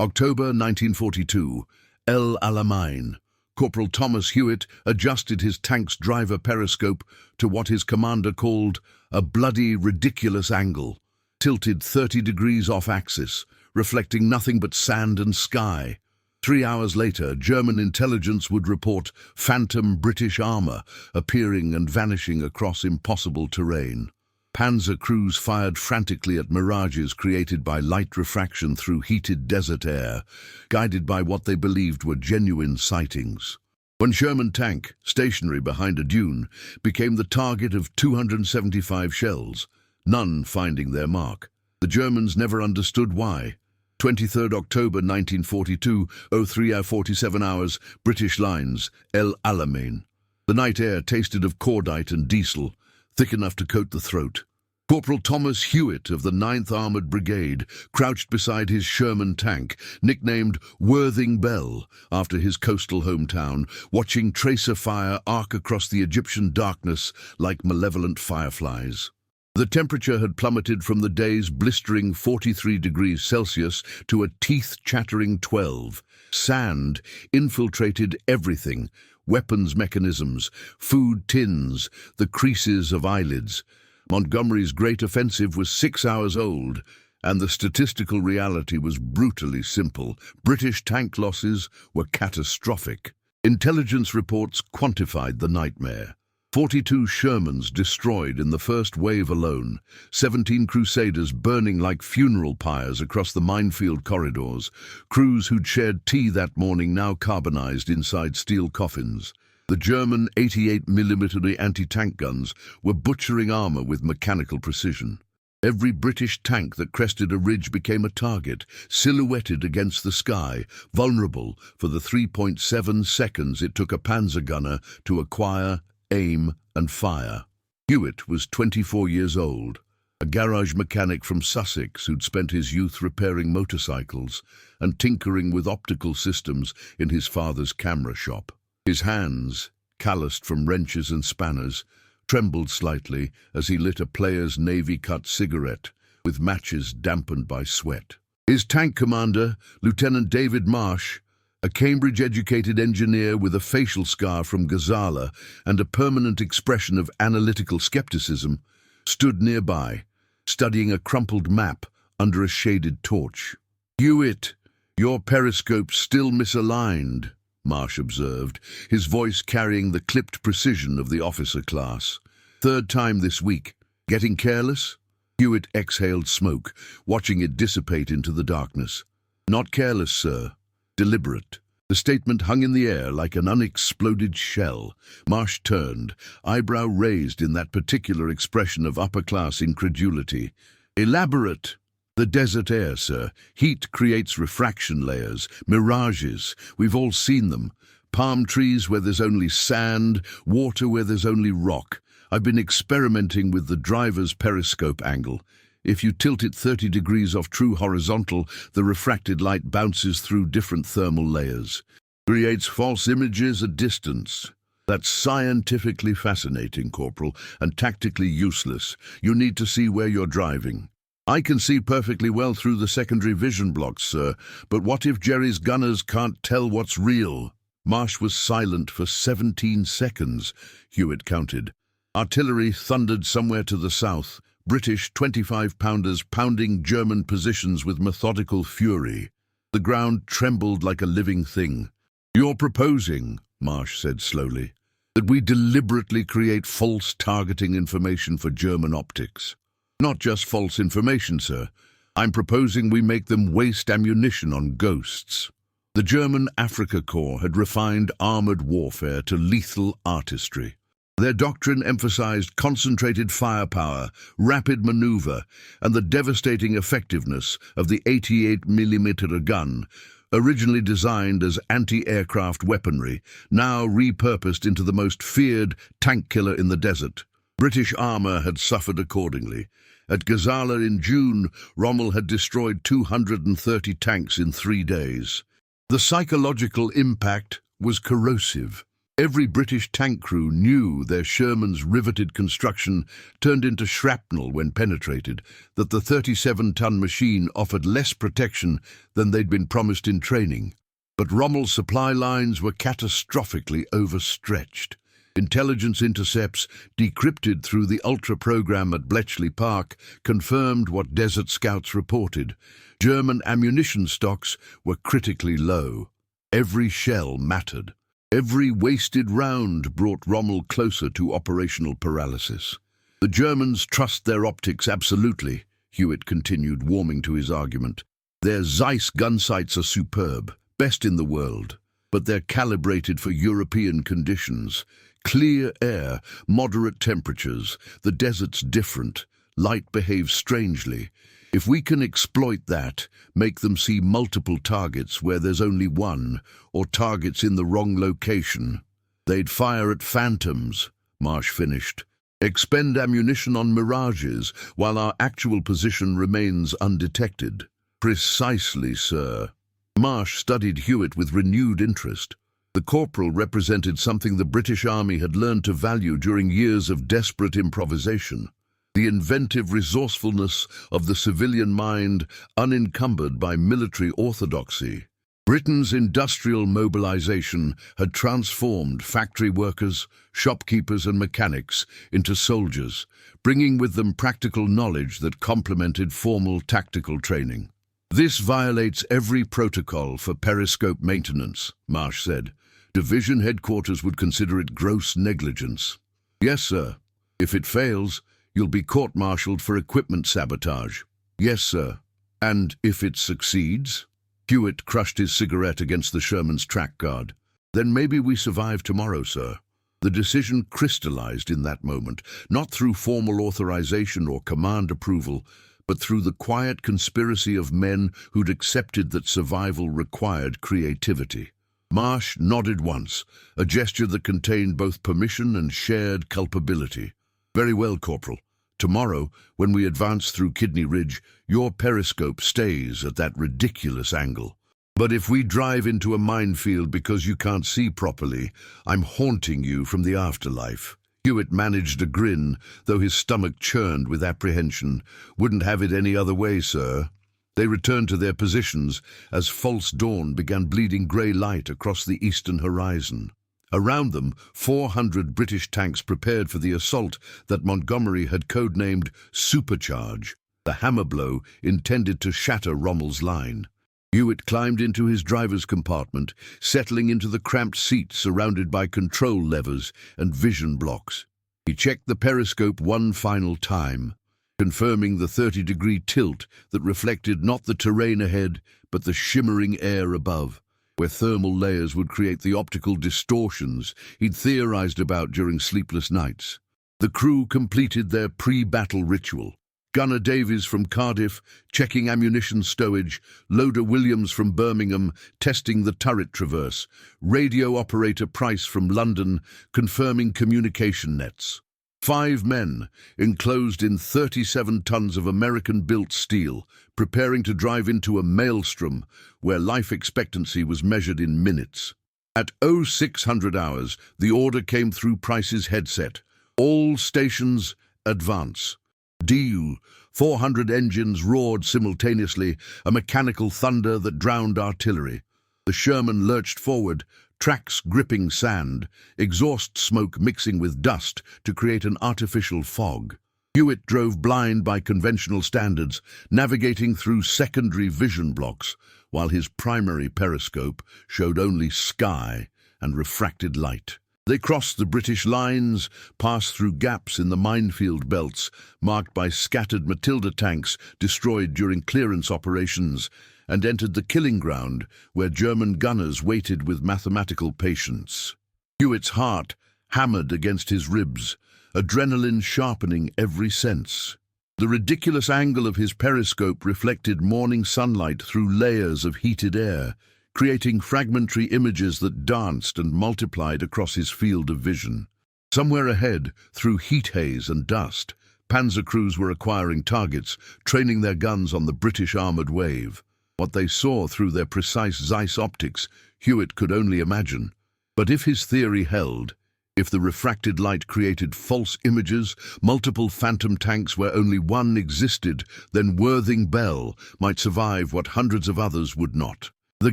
October 1942, El Alamein. Corporal Thomas Hewitt adjusted his tank's driver periscope to what his commander called a bloody, ridiculous angle, tilted 30 degrees off axis, reflecting nothing but sand and sky. 3 hours later, German intelligence would report phantom British armor appearing and vanishing across impossible terrain. Panzer crews fired frantically at mirages created by light refraction through heated desert air, guided by what they believed were genuine sightings. One Sherman tank, stationary behind a dune, became the target of 275 shells, none finding their mark. The Germans never understood why. 23rd October 1942, 03:47 hours, British lines, El Alamein. The night air tasted of cordite and diesel, thick enough to coat the throat. Corporal Thomas Hewitt of the 9th Armoured Brigade crouched beside his Sherman tank, nicknamed Worthing Bell after his coastal hometown, watching tracer fire arc across the Egyptian darkness like malevolent fireflies. The temperature had plummeted from the day's blistering 43 degrees Celsius to a teeth-chattering 12. Sand infiltrated everything: weapons mechanisms, food tins, the creases of eyelids. Montgomery's great offensive was 6 hours old, and the statistical reality was brutally simple. British tank losses were catastrophic. Intelligence reports quantified the nightmare. 42 Shermans destroyed in the first wave alone, 17 Crusaders burning like funeral pyres across the minefield corridors, crews who'd shared tea that morning now carbonized inside steel coffins. The German 88mm anti-tank guns were butchering armor with mechanical precision. Every British tank that crested a ridge became a target, silhouetted against the sky, vulnerable for the 3.7 seconds it took a Panzer gunner to acquire, aim, and fire. Hewitt was 24 years old, a garage mechanic from Sussex who'd spent his youth repairing motorcycles and tinkering with optical systems in his father's camera shop. His hands, calloused from wrenches and spanners, trembled slightly as he lit a player's navy-cut cigarette with matches dampened by sweat. His tank commander, Lieutenant David Marsh, a Cambridge-educated engineer with a facial scar from Gazala and a permanent expression of analytical skepticism, stood nearby, studying a crumpled map under a shaded torch. "Hewitt, your periscope's still misaligned," Marsh observed, his voice carrying the clipped precision of the officer class. "Third time this week. Getting careless?" Hewitt exhaled smoke, watching it dissipate into the darkness. "Not careless, sir. Deliberate." The statement hung in the air like an unexploded shell. Marsh turned, eyebrow raised in that particular expression of upper-class incredulity. "Elaborate." "The desert air, sir. Heat creates refraction layers, mirages. We've all seen them. Palm trees where there's only sand, water where there's only rock. I've been experimenting with the driver's periscope angle. If you tilt it 30 degrees off true horizontal, the refracted light bounces through different thermal layers. Creates false images at distance. That's scientifically fascinating, Corporal, and tactically useless. You need to see where you're driving." "I can see perfectly well through the secondary vision blocks, sir, but what if Jerry's gunners can't tell what's real?" Marsh was silent for 17 seconds, Hewitt counted. Artillery thundered somewhere to the south, British 25-pounders pounding German positions with methodical fury. The ground trembled like a living thing. "You're proposing," Marsh said slowly, "that we deliberately create false targeting information for German optics." "Not just false information, sir. I'm proposing we make them waste ammunition on ghosts." The German Afrika Korps had refined armored warfare to lethal artistry. Their doctrine emphasized concentrated firepower, rapid maneuver, and the devastating effectiveness of the 88mm gun, originally designed as anti-aircraft weaponry, now repurposed into the most feared tank killer in the desert. British armor had suffered accordingly. At Gazala in June, Rommel had destroyed 230 tanks in 3 days. The psychological impact was corrosive. Every British tank crew knew their Sherman's riveted construction turned into shrapnel when penetrated, that the 37-ton machine offered less protection than they'd been promised in training. But Rommel's supply lines were catastrophically overstretched. Intelligence intercepts, decrypted through the Ultra program at Bletchley Park, confirmed what Desert Scouts reported. German ammunition stocks were critically low. Every shell mattered. Every wasted round brought Rommel closer to operational paralysis. The Germans trust their optics absolutely, Hewitt continued, warming to his argument. Their Zeiss gun sights are superb, best in the world, but they're calibrated for European conditions. Clear air, moderate temperatures, the desert's different, light behaves strangely. If we can exploit that, make them see multiple targets where there's only one, or targets in the wrong location, they'd fire at phantoms, Marsh finished. Expend ammunition on mirages while our actual position remains undetected. Precisely, sir. Marsh studied Hewitt with renewed interest. The corporal represented something the British Army had learned to value during years of desperate improvisation. The inventive resourcefulness of the civilian mind unencumbered by military orthodoxy. Britain's industrial mobilization had transformed factory workers, shopkeepers and mechanics into soldiers, bringing with them practical knowledge that complemented formal tactical training. This violates every protocol for periscope maintenance, Marsh said. Division headquarters would consider it gross negligence. Yes, sir. If it fails, you'll be court-martialed for equipment sabotage. Yes, sir. And if it succeeds? Hewitt crushed his cigarette against the Sherman's track guard. Then maybe we survive tomorrow, sir. The decision crystallized in that moment, not through formal authorization or command approval, but through the quiet conspiracy of men who'd accepted that survival required creativity. Marsh nodded once, a gesture that contained both permission and shared culpability. Very well, Corporal. Tomorrow, when we advance through Kidney Ridge, your periscope stays at that ridiculous angle. But if we drive into a minefield because you can't see properly, I'm haunting you from the afterlife. Hewitt managed a grin, though his stomach churned with apprehension. Wouldn't have it any other way, sir. They returned to their positions as false dawn began bleeding grey light across the eastern horizon. Around them, 400 British tanks prepared for the assault that Montgomery had codenamed Supercharge, the hammer blow intended to shatter Rommel's line. Hewitt climbed into his driver's compartment, settling into the cramped seat surrounded by control levers and vision blocks. He checked the periscope one final time, confirming the 30-degree tilt that reflected not the terrain ahead, but the shimmering air above, where thermal layers would create the optical distortions he'd theorized about during sleepless nights. The crew completed their pre-battle ritual. Gunner Davies from Cardiff, checking ammunition stowage, Loader Williams from Birmingham, testing the turret traverse, radio operator Price from London, confirming communication nets. 5 men, enclosed in 37 tons of American-built steel, preparing to drive into a maelstrom where life expectancy was measured in minutes. At 0600 hours, the order came through Price's headset. All stations, advance. DU, 400 engines roared simultaneously, a mechanical thunder that drowned artillery. The Sherman lurched forward, tracks gripping sand, exhaust smoke mixing with dust to create an artificial fog. Hewitt drove blind by conventional standards, navigating through secondary vision blocks, while his primary periscope showed only sky and refracted light. They crossed the British lines, passed through gaps in the minefield belts, marked by scattered Matilda tanks destroyed during clearance operations, and entered the killing ground, where German gunners waited with mathematical patience. Hewitt's heart hammered against his ribs, adrenaline sharpening every sense. The ridiculous angle of his periscope reflected morning sunlight through layers of heated air, creating fragmentary images that danced and multiplied across his field of vision. Somewhere ahead, through heat haze and dust, Panzer crews were acquiring targets, training their guns on the British armoured wave. What they saw through their precise Zeiss optics, Hewitt could only imagine. But if his theory held, if the refracted light created false images, multiple phantom tanks where only one existed, then Worthing Bell might survive what hundreds of others would not. The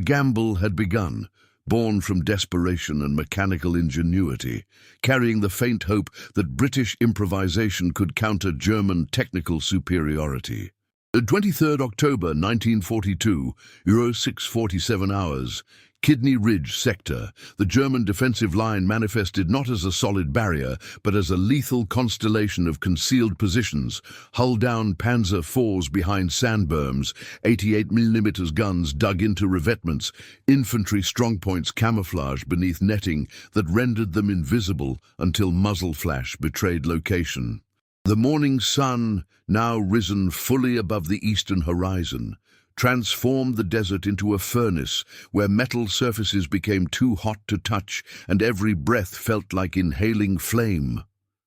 gamble had begun, born from desperation and mechanical ingenuity, carrying the faint hope that British improvisation could counter German technical superiority. 23rd October 1942, Euro 6:47 hours, Kidney Ridge sector. The German defensive line manifested not as a solid barrier, but as a lethal constellation of concealed positions, hull-down Panzer IVs behind sandberms, 88mm guns dug into revetments, infantry strongpoints camouflaged beneath netting that rendered them invisible until muzzle flash betrayed location. The morning sun, now risen fully above the eastern horizon, transformed the desert into a furnace where metal surfaces became too hot to touch and every breath felt like inhaling flame.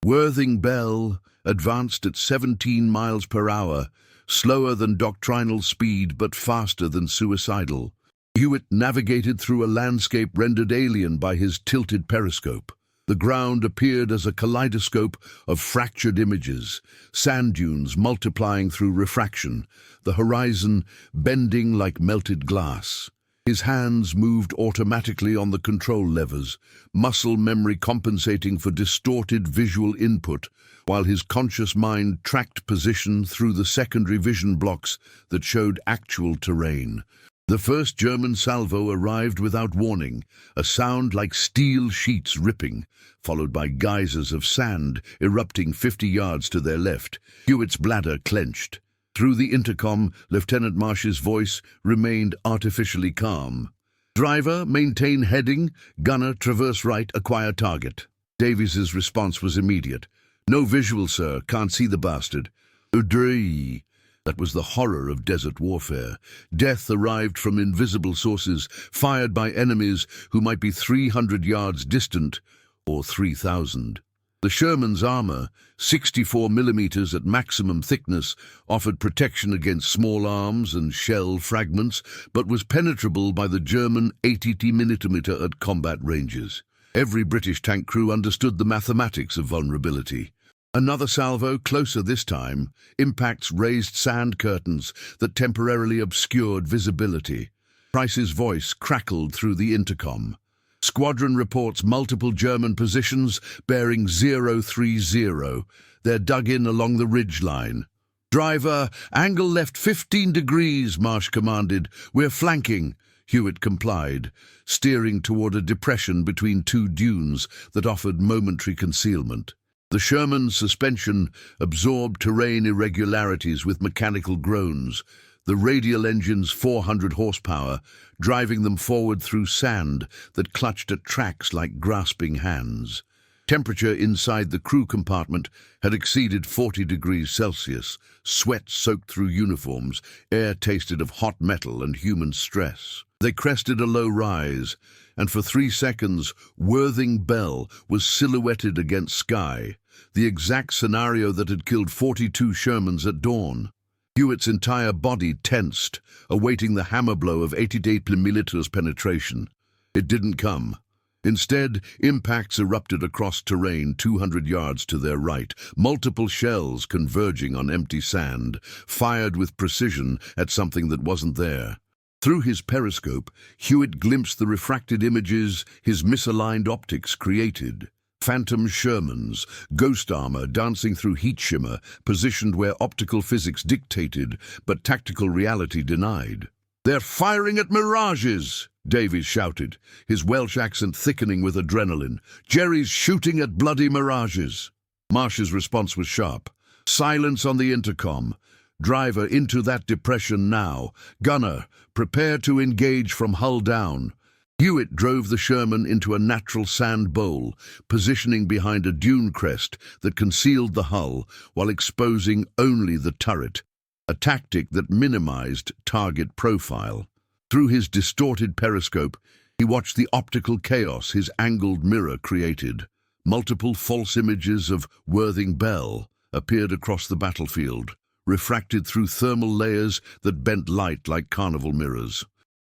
Worthing Bell advanced at 17 miles per hour, slower than doctrinal speed but faster than suicidal. Hewitt navigated through a landscape rendered alien by his tilted periscope. The ground appeared as a kaleidoscope of fractured images, sand dunes multiplying through refraction, the horizon bending like melted glass. His hands moved automatically on the control levers, muscle memory compensating for distorted visual input, while his conscious mind tracked position through the secondary vision blocks that showed actual terrain. The first German salvo arrived without warning, a sound like steel sheets ripping, followed by geysers of sand erupting 50 yards to their left. Hewitt's bladder clenched. Through the intercom, Lieutenant Marsh's voice remained artificially calm. "Driver, maintain heading. Gunner, traverse right, acquire target." Davies's response was immediate. "No visual, sir. Can't see the bastard." "Udree." That was the horror of desert warfare. Death arrived from invisible sources, fired by enemies who might be 300 yards distant, or 3,000. The Sherman's armor, 64mm at maximum thickness, offered protection against small arms and shell fragments, but was penetrable by the German 80mm at combat ranges. Every British tank crew understood the mathematics of vulnerability. Another salvo, closer this time, impacts raised sand curtains that temporarily obscured visibility. Price's voice crackled through the intercom. "Squadron reports multiple German positions bearing 030. They're dug in along the ridge line." "Driver, angle left 15 degrees, Marsh commanded. "We're flanking." Hewitt complied, steering toward a depression between two dunes that offered momentary concealment. The Sherman's suspension absorbed terrain irregularities with mechanical groans, the radial engine's 400 horsepower, driving them forward through sand that clutched at tracks like grasping hands. Temperature inside the crew compartment had exceeded 40 degrees Celsius, sweat soaked through uniforms, air tasted of hot metal and human stress. They crested a low rise, and for 3 seconds Worthing Bell was silhouetted against sky, the exact scenario that had killed 42 Shermans at dawn. Hewitt's entire body tensed, awaiting the hammer blow of 88mm penetration. It didn't come. Instead, impacts erupted across terrain 200 yards to their right, multiple shells converging on empty sand, fired with precision at something that wasn't there. Through his periscope, Hewitt glimpsed the refracted images his misaligned optics created. Phantom Shermans, ghost armor dancing through heat shimmer, positioned where optical physics dictated, but tactical reality denied. "They're firing at mirages!" Davies shouted, his Welsh accent thickening with adrenaline. "Jerry's shooting at bloody mirages." Marsh's response was sharp. "Silence on the intercom. Driver, into that depression now. Gunner, prepare to engage from hull down." Hewitt drove the Sherman into a natural sand bowl, positioning behind a dune crest that concealed the hull while exposing only the turret, a tactic that minimized target profile. Through his distorted periscope, he watched the optical chaos his angled mirror created. Multiple false images of Worthing Bell appeared across the battlefield, refracted through thermal layers that bent light like carnival mirrors.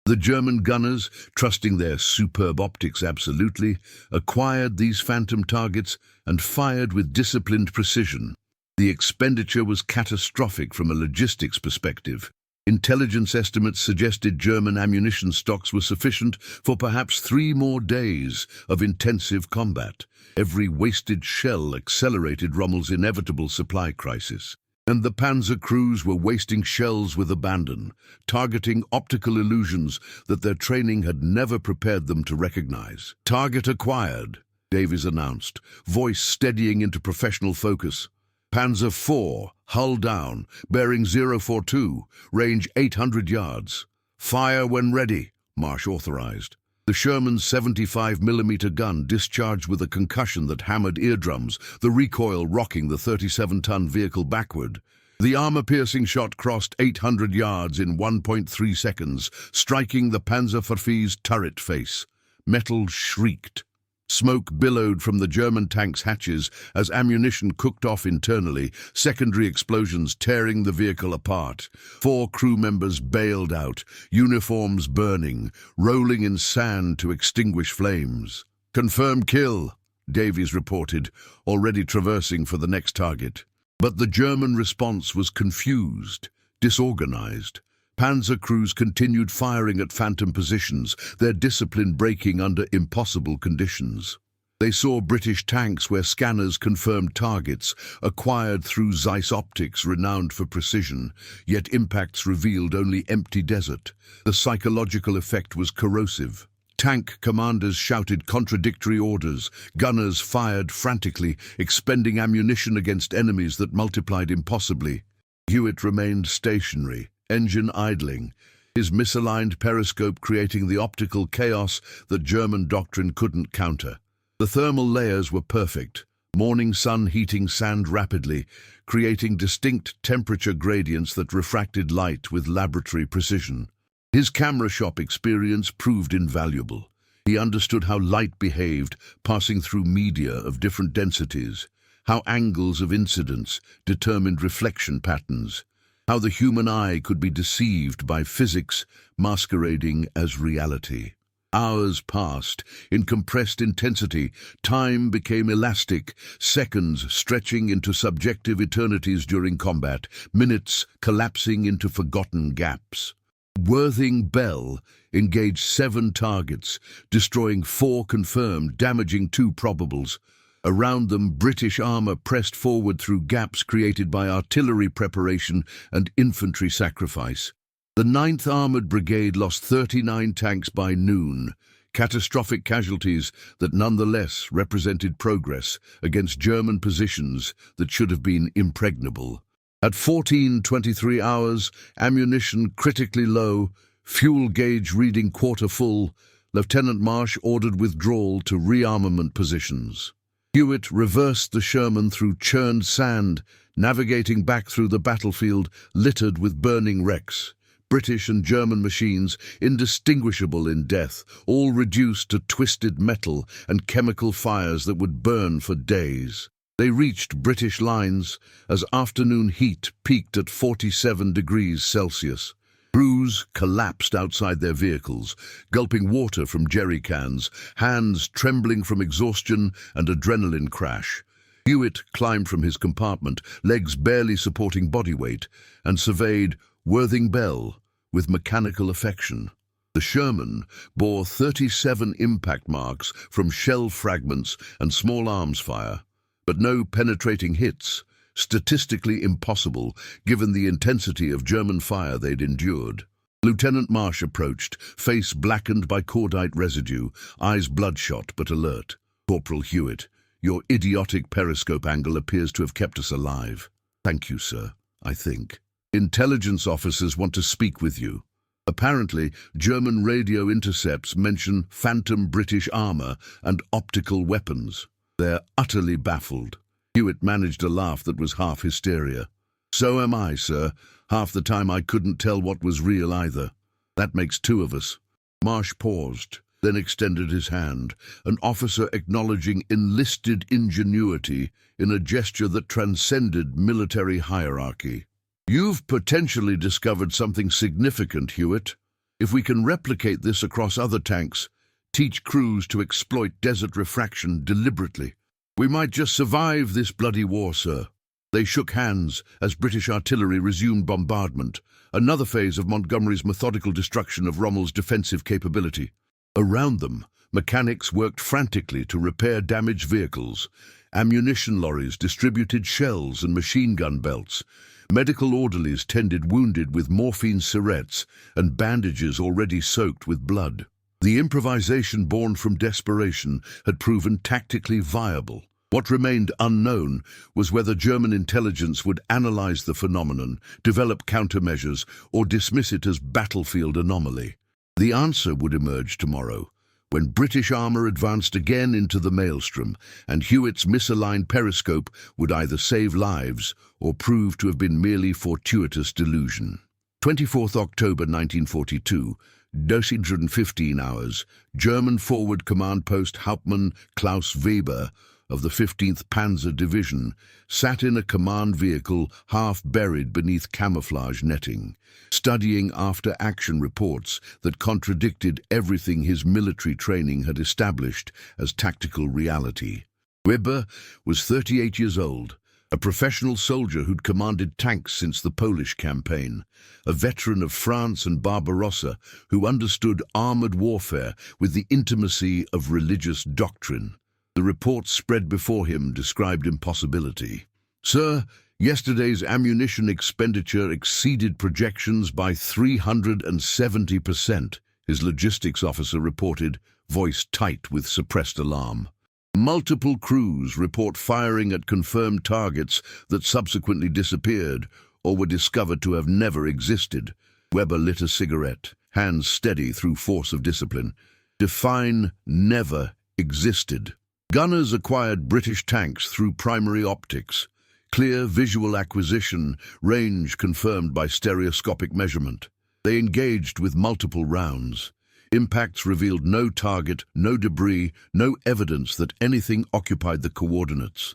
The German gunners, trusting their superb optics absolutely, acquired these phantom targets and fired with disciplined precision. The expenditure was catastrophic from a logistics perspective. Intelligence estimates suggested German ammunition stocks were sufficient for perhaps 3 more days of intensive combat. Every wasted shell accelerated Rommel's inevitable supply crisis. And the Panzer crews were wasting shells with abandon, targeting optical illusions that their training had never prepared them to recognize. "Target acquired," Davies announced, voice steadying into professional focus. "Panzer IV, hull down, bearing 042, range 800 yards. Fire when ready," Marsh authorized. The Sherman's 75mm gun discharged with a concussion that hammered eardrums, the recoil rocking the 37-ton vehicle backward. The armor-piercing shot crossed 800 yards in 1.3 seconds, striking the Panzer IV's turret face. Metal shrieked. Smoke billowed from the German tank's hatches as ammunition cooked off internally, secondary explosions tearing the vehicle apart. 4 crew members bailed out, uniforms burning, rolling in sand to extinguish flames. "Confirmed kill," Davies reported, already traversing for the next target. But the German response was confused, disorganized. Panzer crews continued firing at phantom positions, their discipline breaking under impossible conditions. They saw British tanks where scanners confirmed targets, acquired through Zeiss optics renowned for precision, yet impacts revealed only empty desert. The psychological effect was corrosive. Tank commanders shouted contradictory orders, gunners fired frantically, expending ammunition against enemies that multiplied impossibly. Hewitt remained stationary, engine idling, his misaligned periscope creating the optical chaos that German doctrine couldn't counter. The thermal layers were perfect, morning sun heating sand rapidly, creating distinct temperature gradients that refracted light with laboratory precision. His camera shop experience proved invaluable. He understood how light behaved, passing through media of different densities, how angles of incidence determined reflection patterns, how the human eye could be deceived by physics masquerading as reality. Hours passed. In compressed intensity, time became elastic, seconds stretching into subjective eternities during combat, minutes collapsing into forgotten gaps. Worthing Bell engaged 7 targets, destroying 4 confirmed, damaging 2 probables. Around them, British armour pressed forward through gaps created by artillery preparation and infantry sacrifice. The 9th Armoured Brigade lost 39 tanks by noon, catastrophic casualties that nonetheless represented progress against German positions that should have been impregnable. At 14:23 hours, ammunition critically low, fuel gauge reading quarter full, Lieutenant Marsh ordered withdrawal to rearmament positions. Hewitt reversed the Sherman through churned sand, navigating back through the battlefield littered with burning wrecks. British and German machines, indistinguishable in death, all reduced to twisted metal and chemical fires that would burn for days. They reached British lines as afternoon heat peaked at 47 degrees Celsius. Crews collapsed outside their vehicles, gulping water from jerry cans, hands trembling from exhaustion and adrenaline crash. Hewitt climbed from his compartment, legs barely supporting body weight, and surveyed Worthing Bell with mechanical affection. The Sherman bore 37 impact marks from shell fragments and small arms fire, but no penetrating hits, statistically impossible given the intensity of German fire they'd endured. Lieutenant Marsh approached, face blackened by cordite residue, eyes bloodshot but alert. "Corporal Hewitt, your idiotic periscope angle appears to have kept us alive." "Thank you, sir, I think." "Intelligence officers want to speak with you." Apparently, German radio intercepts mention phantom British armour and optical weapons. They're utterly baffled. Hewitt managed a laugh that was half hysteria. "So am I, sir. Half the time I couldn't tell what was real either. That makes 2 of us." Marsh paused, then extended his hand, an officer acknowledging enlisted ingenuity in a gesture that transcended military hierarchy. "You've potentially discovered something significant, Hewitt. If we can replicate this across other tanks, teach crews to exploit desert refraction deliberately, we might just survive this bloody war, sir." They shook hands as British artillery resumed bombardment, another phase of Montgomery's methodical destruction of Rommel's defensive capability. Around them, mechanics worked frantically to repair damaged vehicles. Ammunition lorries distributed shells and machine gun belts. Medical orderlies tended wounded with morphine syrettes and bandages already soaked with blood. The improvisation born from desperation had proven tactically viable. What remained unknown was whether German intelligence would analyze the phenomenon, develop countermeasures, or dismiss it as battlefield anomaly. The answer would emerge tomorrow, when British armor advanced again into the maelstrom, and Hewitt's misaligned periscope would either save lives or prove to have been merely fortuitous delusion. 24th October 1942, 215 hours, German Forward Command Post Hauptmann Klaus Weber of the 15th Panzer Division sat in a command vehicle half buried beneath camouflage netting, studying after-action reports that contradicted everything his military training had established as tactical reality. Weber was 38 years old, a professional soldier who'd commanded tanks since the Polish campaign, a veteran of France and Barbarossa who understood armored warfare with the intimacy of religious doctrine. The reports spread before him described impossibility. "Sir, yesterday's ammunition expenditure exceeded projections by 370%, his logistics officer reported, voice tight with suppressed alarm. Multiple crews report firing at confirmed targets that subsequently disappeared or were discovered to have never existed. Weber lit a cigarette, hands steady through force of discipline. Define never existed. Gunners acquired British tanks through primary optics. Clear visual acquisition, range confirmed by stereoscopic measurement. They engaged with multiple rounds. Impacts revealed no target, no debris, no evidence that anything occupied the coordinates.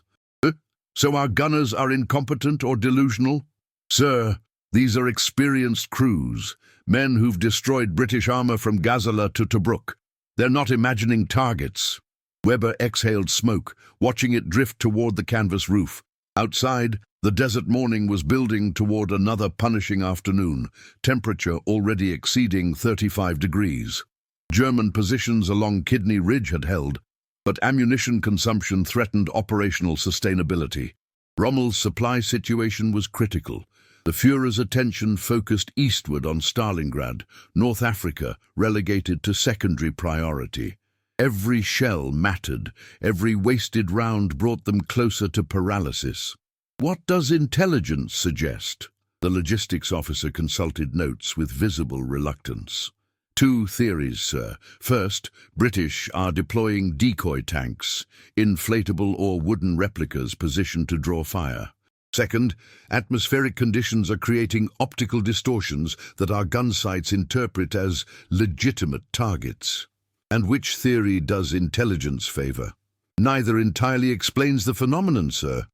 So our gunners are incompetent or delusional? Sir, these are experienced crews, men who've destroyed British armor from Gazala to Tobruk. They're not imagining targets." Weber exhaled smoke, watching it drift toward the canvas roof. Outside, the desert morning was building toward another punishing afternoon, temperature already exceeding 35 degrees. German positions along Kidney Ridge had held, but ammunition consumption threatened operational sustainability. Rommel's supply situation was critical. The Führer's attention focused eastward on Stalingrad, North Africa relegated to secondary priority. Every shell mattered, every wasted round brought them closer to paralysis. "What does intelligence suggest?" The logistics officer consulted notes with visible reluctance. "Two theories, sir. First, British are deploying decoy tanks, inflatable or wooden replicas positioned to draw fire. Second, atmospheric conditions are creating optical distortions that our gun sights interpret as legitimate targets." And which theory does intelligence favor? Neither entirely explains the phenomenon, sir.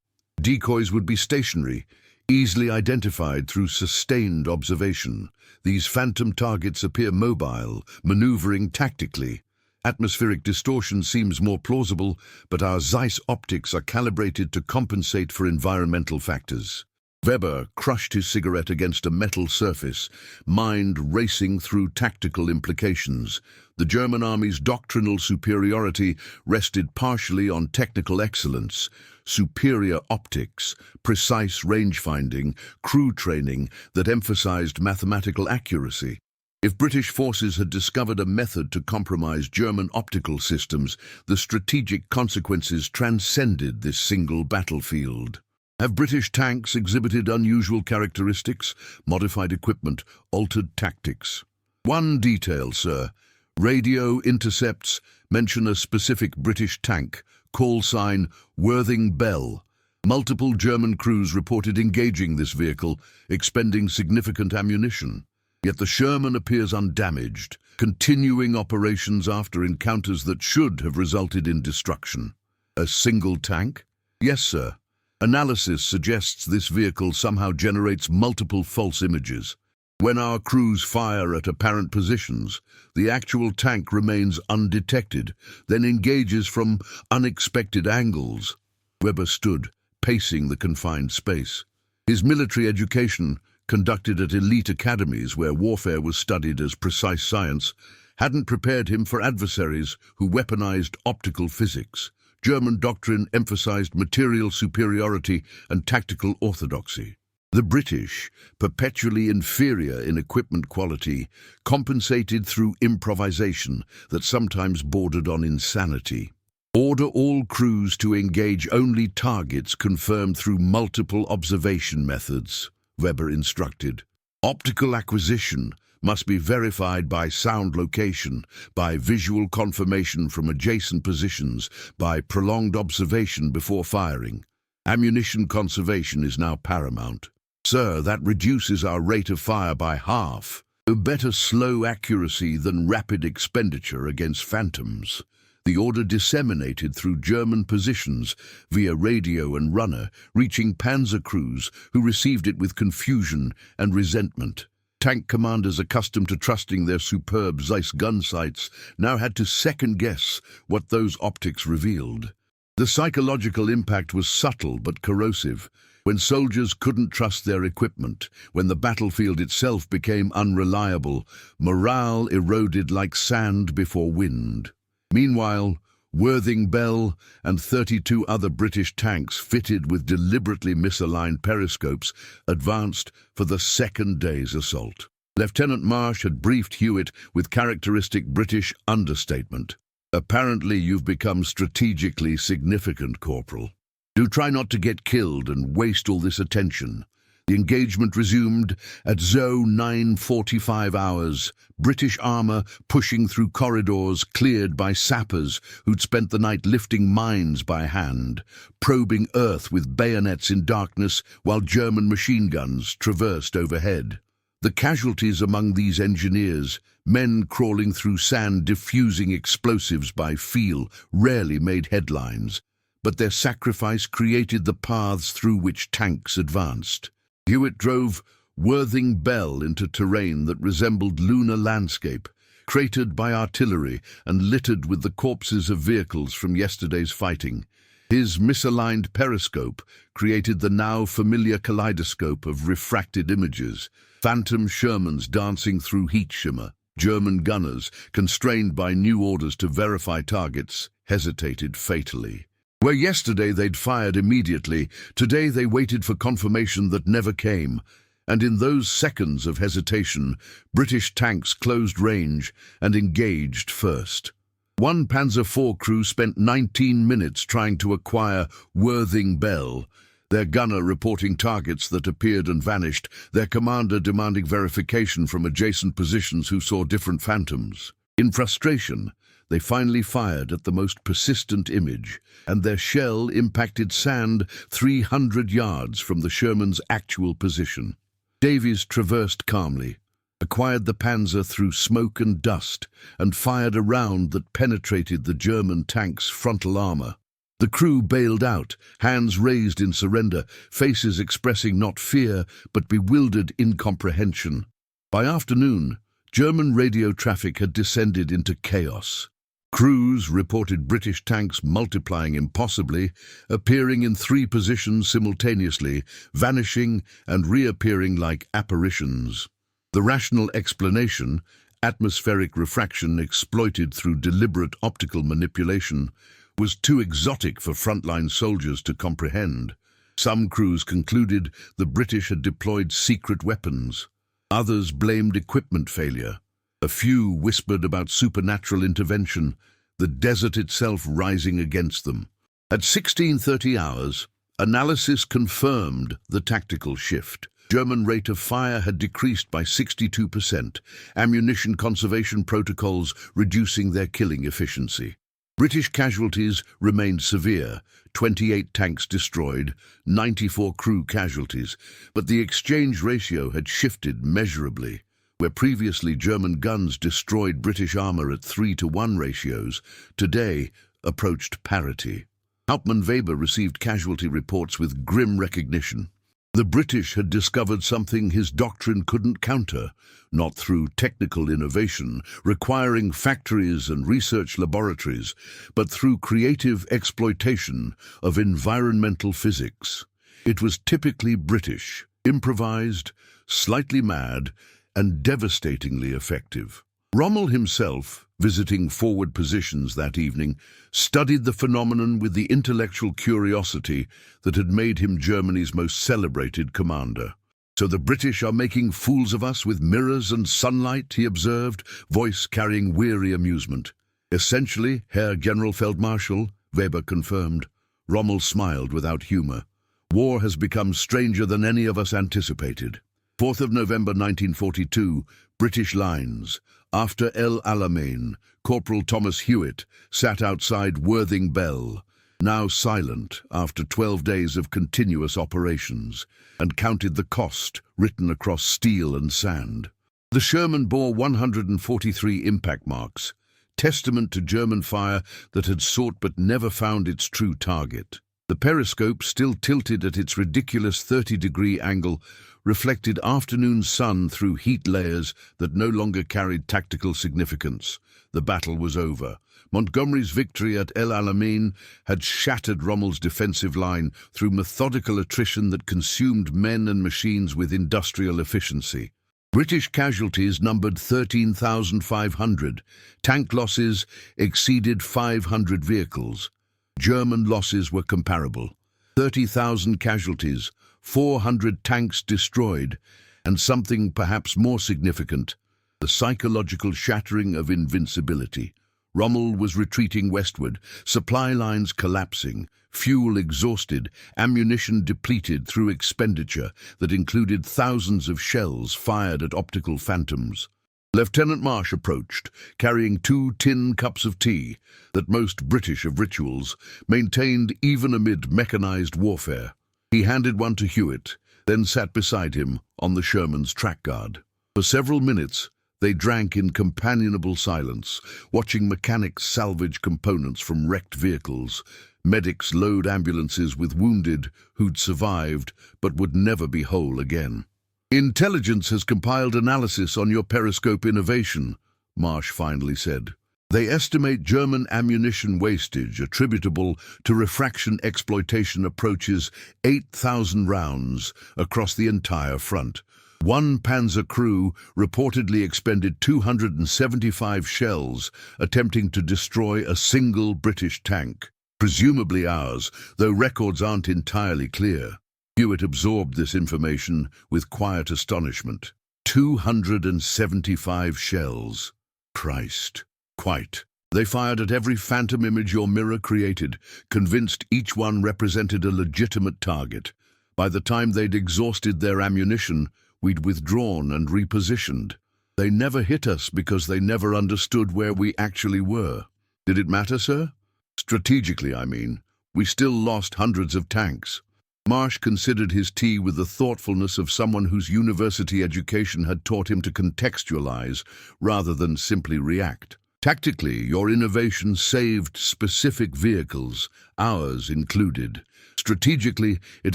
Decoys would be stationary, easily identified through sustained observation. These phantom targets appear mobile, maneuvering tactically. Atmospheric distortion seems more plausible, but our Zeiss optics are calibrated to compensate for environmental factors. Weber crushed his cigarette against a metal surface, mind racing through tactical implications. The German army's doctrinal superiority rested partially on technical excellence, superior optics, precise range-finding, crew training that emphasized mathematical accuracy. If British forces had discovered a method to compromise German optical systems, the strategic consequences transcended this single battlefield. Have British tanks exhibited unusual characteristics, modified equipment, altered tactics? One detail, sir. Radio intercepts mention a specific British tank, call sign Worthing Bell. Multiple German crews reported engaging this vehicle, expending significant ammunition. Yet the Sherman appears undamaged, continuing operations after encounters that should have resulted in destruction. A single tank? Yes, sir. Analysis suggests this vehicle somehow generates multiple false images. When our crews fire at apparent positions, the actual tank remains undetected, then engages from unexpected angles. Weber stood, pacing the confined space. His military education, conducted at elite academies where warfare was studied as precise science, hadn't prepared him for adversaries who weaponized optical physics. German doctrine emphasized material superiority and tactical orthodoxy. The British, perpetually inferior in equipment quality, compensated through improvisation that sometimes bordered on insanity. Order all crews to engage only targets confirmed through multiple observation methods, Weber instructed. Optical acquisition must be verified by sound location, by visual confirmation from adjacent positions, by prolonged observation before firing. Ammunition conservation is now paramount. Sir, that reduces our rate of fire by half. Better slow accuracy than rapid expenditure against phantoms. The order disseminated through German positions via radio and runner, reaching Panzer crews who received it with confusion and resentment. Tank commanders accustomed to trusting their superb Zeiss gun sights now had to second-guess what those optics revealed. The psychological impact was subtle but corrosive. When soldiers couldn't trust their equipment, when the battlefield itself became unreliable, morale eroded like sand before wind. Meanwhile, Worthing Bell and 32 other British tanks fitted with deliberately misaligned periscopes advanced for the second day's assault. Lieutenant Marsh had briefed Hewitt with characteristic British understatement. "Apparently you've become strategically significant, Corporal. Do try not to get killed and waste all this attention." The engagement resumed at ZO 9:45 hours, British armour pushing through corridors cleared by sappers who'd spent the night lifting mines by hand, probing earth with bayonets in darkness while German machine guns traversed overhead. The casualties among these engineers, men crawling through sand diffusing explosives by feel, rarely made headlines, but their sacrifice created the paths through which tanks advanced. Hewitt drove Worthing Bell into terrain that resembled lunar landscape, cratered by artillery and littered with the corpses of vehicles from yesterday's fighting. His misaligned periscope created the now familiar kaleidoscope of refracted images, phantom Shermans dancing through heat shimmer. German gunners, constrained by new orders to verify targets, hesitated fatally. Where yesterday they'd fired immediately, today they waited for confirmation that never came, and in those seconds of hesitation, British tanks closed range and engaged first. One Panzer IV crew spent 19 minutes trying to acquire Worthing Bell, their gunner reporting targets that appeared and vanished, their commander demanding verification from adjacent positions who saw different phantoms. In frustration, they finally fired at the most persistent image, and their shell impacted sand 300 yards from the Sherman's actual position. Davies traversed calmly, acquired the Panzer through smoke and dust, and fired a round that penetrated the German tank's frontal armor. The crew bailed out, hands raised in surrender, faces expressing not fear but bewildered incomprehension. By afternoon, German radio traffic had descended into chaos. Crews reported British tanks multiplying impossibly, appearing in 3 positions simultaneously, vanishing and reappearing like apparitions. The rational explanation, atmospheric refraction exploited through deliberate optical manipulation, was too exotic for frontline soldiers to comprehend. Some crews concluded the British had deployed secret weapons. Others blamed equipment failure. A few whispered about supernatural intervention, the desert itself rising against them. At 16:30 hours, analysis confirmed the tactical shift. German rate of fire had decreased by 62%, ammunition conservation protocols reducing their killing efficiency. British casualties remained severe, 28 tanks destroyed, 94 crew casualties, but the exchange ratio had shifted measurably. Where previously German guns destroyed British armour at 3-to-1 ratios, today approached parity. Hauptmann Weber received casualty reports with grim recognition. The British had discovered something his doctrine couldn't counter, not through technical innovation, requiring factories and research laboratories, but through creative exploitation of environmental physics. It was typically British, improvised, slightly mad, and devastatingly effective. Rommel himself, visiting forward positions that evening, studied the phenomenon with the intellectual curiosity that had made him Germany's most celebrated commander. "So the British are making fools of us with mirrors and sunlight," he observed, voice carrying weary amusement. "Essentially, Herr Generalfeldmarschall," Weber confirmed. Rommel smiled without humor. "War has become stranger than any of us anticipated." 4th of November 1942, British lines. After El Alamein, Corporal Thomas Hewitt sat outside Worthing Bell, now silent after 12 days of continuous operations, and counted the cost written across steel and sand. The Sherman bore 143 impact marks, testament to German fire that had sought but never found its true target. The periscope, still tilted at its ridiculous 30-degree angle, reflected afternoon sun through heat layers that no longer carried tactical significance. The battle was over. Montgomery's victory at El Alamein had shattered Rommel's defensive line through methodical attrition that consumed men and machines with industrial efficiency. British casualties numbered 13,500. Tank losses exceeded 500 vehicles. German losses were comparable. 30,000 casualties, 400 tanks destroyed, and something perhaps more significant, the psychological shattering of invincibility. Rommel was retreating westward, supply lines collapsing, fuel exhausted, ammunition depleted through expenditure that included thousands of shells fired at optical phantoms. Lieutenant Marsh approached, carrying 2 tin cups of tea that most British of rituals maintained even amid mechanized warfare. He handed one to Hewitt, then sat beside him on the Sherman's track guard. For several minutes, they drank in companionable silence, watching mechanics salvage components from wrecked vehicles, medics load ambulances with wounded who'd survived but would never be whole again. "Intelligence has compiled analysis on your periscope innovation," Marsh finally said. "They estimate German ammunition wastage attributable to refraction exploitation approaches 8,000 rounds across the entire front. One Panzer crew reportedly expended 275 shells attempting to destroy a single British tank, presumably ours, though records aren't entirely clear." Hewitt absorbed this information with quiet astonishment. 275 shells. Christ. Quite. They fired at every phantom image your mirror created, convinced each one represented a legitimate target. By the time they'd exhausted their ammunition, we'd withdrawn and repositioned. They never hit us because they never understood where we actually were. Did it matter, sir? Strategically, I mean. We still lost hundreds of tanks. Marsh considered his tea with the thoughtfulness of someone whose university education had taught him to contextualize rather than simply react. Tactically, your innovation saved specific vehicles, ours included. Strategically, it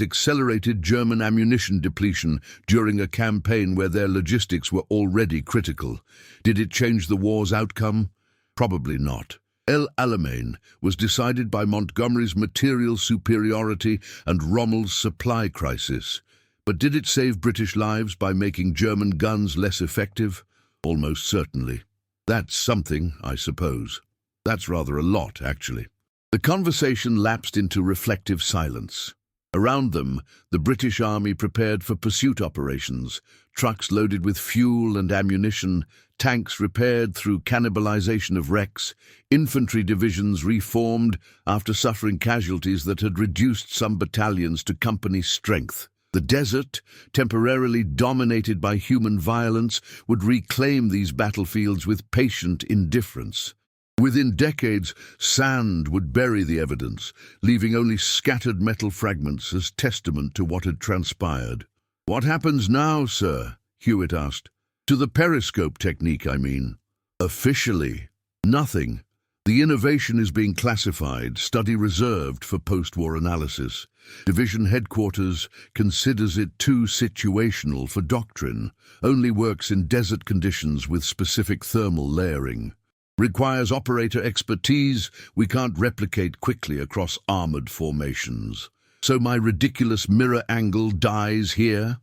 accelerated German ammunition depletion during a campaign where their logistics were already critical. Did it change the war's outcome? Probably not. El Alamein was decided by Montgomery's material superiority and Rommel's supply crisis. But did it save British lives by making German guns less effective? Almost certainly. That's something, I suppose. That's rather a lot, actually. The conversation lapsed into reflective silence. Around them, the British Army prepared for pursuit operations, trucks loaded with fuel and ammunition, tanks repaired through cannibalization of wrecks, infantry divisions reformed after suffering casualties that had reduced some battalions to company strength. The desert, temporarily dominated by human violence, would reclaim these battlefields with patient indifference. Within decades, sand would bury the evidence, leaving only scattered metal fragments as testament to what had transpired. "What happens now, sir?" Hewitt asked. "To the periscope technique, I mean." "Officially, nothing. The innovation is being classified, study reserved for post-war analysis. Division headquarters considers it too situational for doctrine, only works in desert conditions with specific thermal layering. Requires operator expertise we can't replicate quickly across armored formations. So my ridiculous mirror angle dies here?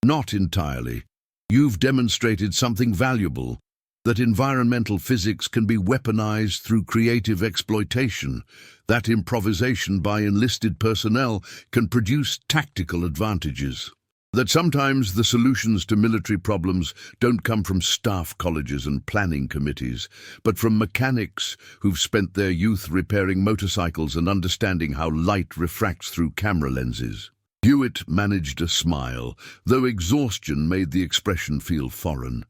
Not entirely. You've demonstrated something valuable, that environmental physics can be weaponized through creative exploitation, that improvisation by enlisted personnel can produce tactical advantages, that sometimes the solutions to military problems don't come from staff colleges and planning committees, but from mechanics who've spent their youth repairing motorcycles and understanding how light refracts through camera lenses. Hewitt managed a smile, though exhaustion made the expression feel foreign.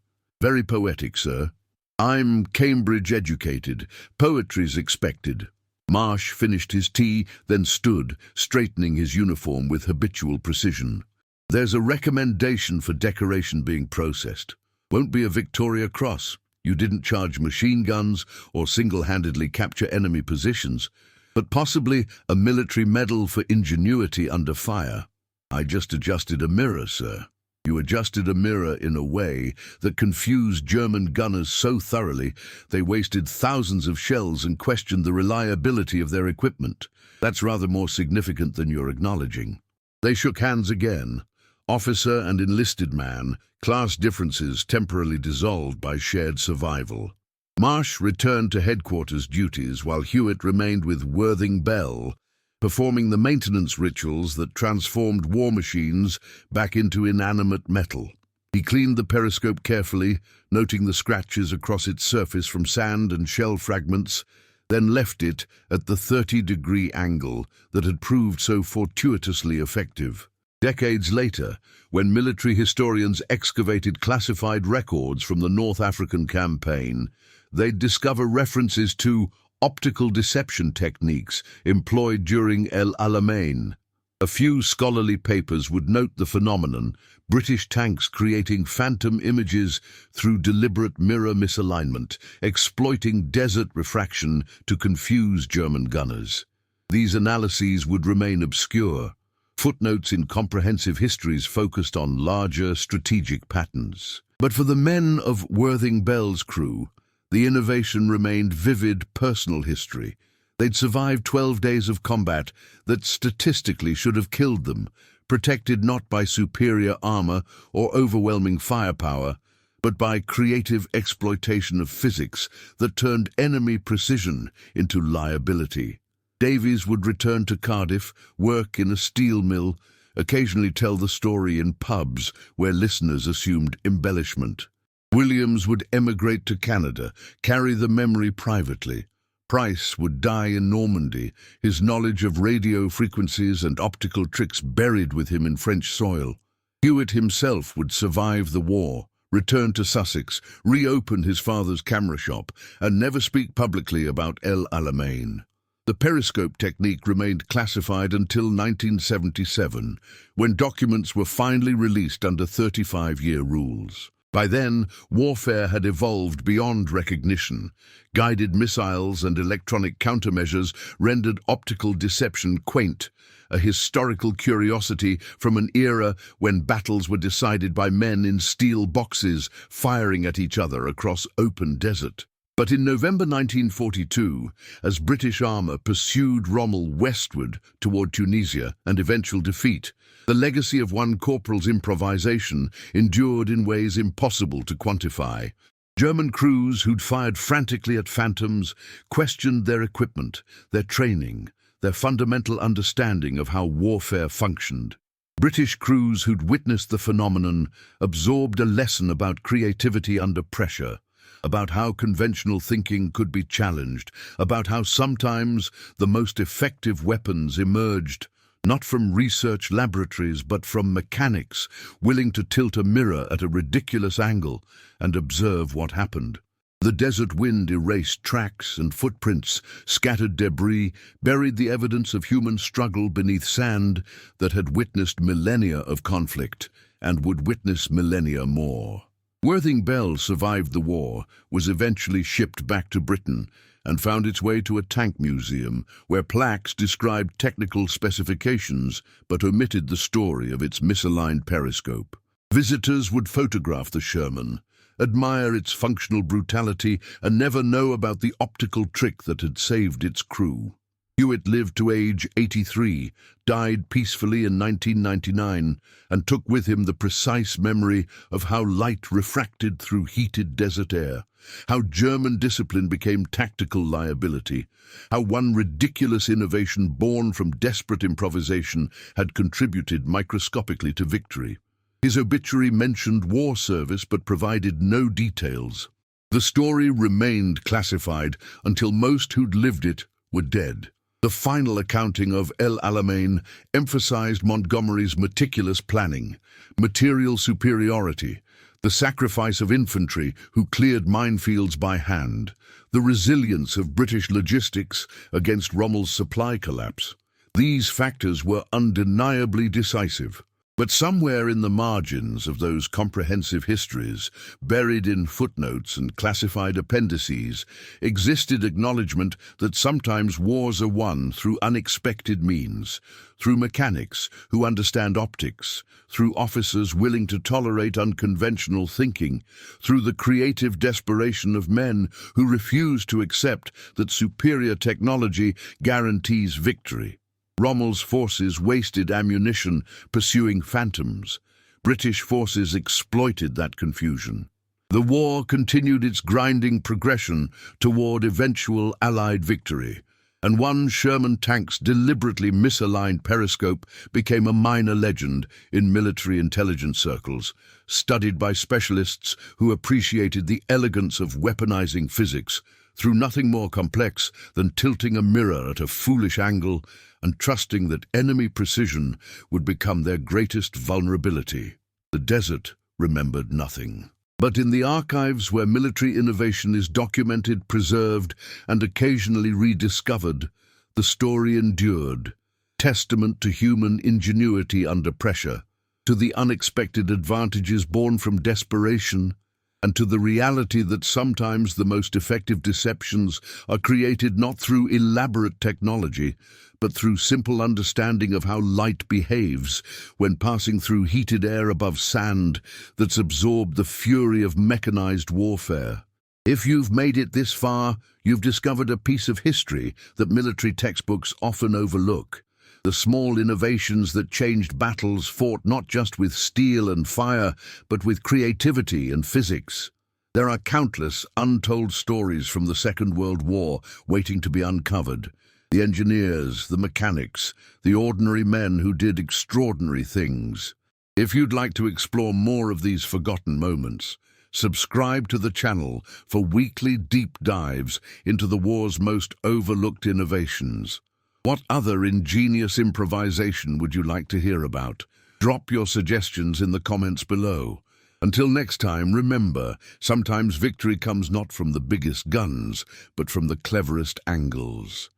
Very poetic, sir. I'm Cambridge educated. Poetry's expected. Marsh finished his tea, then stood, straightening his uniform with habitual precision. There's a recommendation for decoration being processed. Won't be a Victoria Cross. You didn't charge machine guns or single-handedly capture enemy positions, but possibly a military medal for ingenuity under fire. I just adjusted a mirror, sir. You adjusted a mirror in a way that confused German gunners so thoroughly they wasted thousands of shells and questioned the reliability of their equipment. That's rather more significant than you're acknowledging. They shook hands again. Officer and enlisted man, class differences temporarily dissolved by shared survival. Marsh returned to headquarters duties while Hewitt remained with Worthing Bell, performing the maintenance rituals that transformed war machines back into inanimate metal. He cleaned the periscope carefully, noting the scratches across its surface from sand and shell fragments, then left it at the 30-degree angle that had proved so fortuitously effective. Decades later, when military historians excavated classified records from the North African campaign, they'd discover references to optical deception techniques employed during El Alamein. A few scholarly papers would note the phenomenon, British tanks creating phantom images through deliberate mirror misalignment, exploiting desert refraction to confuse German gunners. These analyses would remain obscure. Footnotes in comprehensive histories focused on larger strategic patterns. But for the men of Worthing Bell's crew, the innovation remained vivid personal history. They'd survived 12 days of combat that statistically should have killed them, protected not by superior armor or overwhelming firepower, but by creative exploitation of physics that turned enemy precision into liability. Davies would return to Cardiff, work in a steel mill, occasionally tell the story in pubs where listeners assumed embellishment. Williams would emigrate to Canada, carry the memory privately. Price would die in Normandy, his knowledge of radio frequencies and optical tricks buried with him in French soil. Hewitt himself would survive the war, return to Sussex, reopen his father's camera shop, and never speak publicly about El Alamein. The periscope technique remained classified until 1977, when documents were finally released under 35-year rules. By then, warfare had evolved beyond recognition. Guided missiles and electronic countermeasures rendered optical deception quaint, a historical curiosity from an era when battles were decided by men in steel boxes firing at each other across open desert. But in November 1942, as British armour pursued Rommel westward toward Tunisia and eventual defeat, the legacy of one corporal's improvisation endured in ways impossible to quantify. German crews who'd fired frantically at phantoms questioned their equipment, their training, their fundamental understanding of how warfare functioned. British crews who'd witnessed the phenomenon absorbed a lesson about creativity under pressure, about how conventional thinking could be challenged, about how sometimes the most effective weapons emerged not from research laboratories but from mechanics willing to tilt a mirror at a ridiculous angle and observe what happened. The desert wind erased tracks and footprints, scattered debris, buried the evidence of human struggle beneath sand that had witnessed millennia of conflict and would witness millennia more. Worthing Bell survived the war, was eventually shipped back to Britain, and found its way to a tank museum where plaques described technical specifications but omitted the story of its misaligned periscope. Visitors would photograph the Sherman, admire its functional brutality, and never know about the optical trick that had saved its crew. Hewitt lived to age 83, died peacefully in 1999, and took with him the precise memory of how light refracted through heated desert air, how German discipline became tactical liability, how one ridiculous innovation born from desperate improvisation had contributed microscopically to victory. His obituary mentioned war service but provided no details. The story remained classified until most who'd lived it were dead. The final accounting of El Alamein emphasized Montgomery's meticulous planning, material superiority, the sacrifice of infantry who cleared minefields by hand, the resilience of British logistics against Rommel's supply collapse. These factors were undeniably decisive. But somewhere in the margins of those comprehensive histories, buried in footnotes and classified appendices, existed acknowledgement that sometimes wars are won through unexpected means, through mechanics who understand optics, through officers willing to tolerate unconventional thinking, through the creative desperation of men who refuse to accept that superior technology guarantees victory. Rommel's forces wasted ammunition pursuing phantoms. British forces exploited that confusion. The war continued its grinding progression toward eventual Allied victory, and one Sherman tank's deliberately misaligned periscope became a minor legend in military intelligence circles, studied by specialists who appreciated the elegance of weaponizing physics through nothing more complex than tilting a mirror at a foolish angle and trusting that enemy precision would become their greatest vulnerability. The desert remembered nothing. But in the archives where military innovation is documented, preserved, and occasionally rediscovered, the story endured, testament to human ingenuity under pressure, to the unexpected advantages born from desperation, and to the reality that sometimes the most effective deceptions are created not through elaborate technology, but through simple understanding of how light behaves when passing through heated air above sand that's absorbed the fury of mechanized warfare. If you've made it this far, you've discovered a piece of history that military textbooks often overlook. The small innovations that changed battles fought not just with steel and fire, but with creativity and physics. There are countless untold stories from the Second World War waiting to be uncovered. The engineers, the mechanics, the ordinary men who did extraordinary things. If you'd like to explore more of these forgotten moments, subscribe to the channel for weekly deep dives into the war's most overlooked innovations. What other ingenious improvisation would you like to hear about? Drop your suggestions in the comments below. Until next time, remember, sometimes victory comes not from the biggest guns, but from the cleverest angles.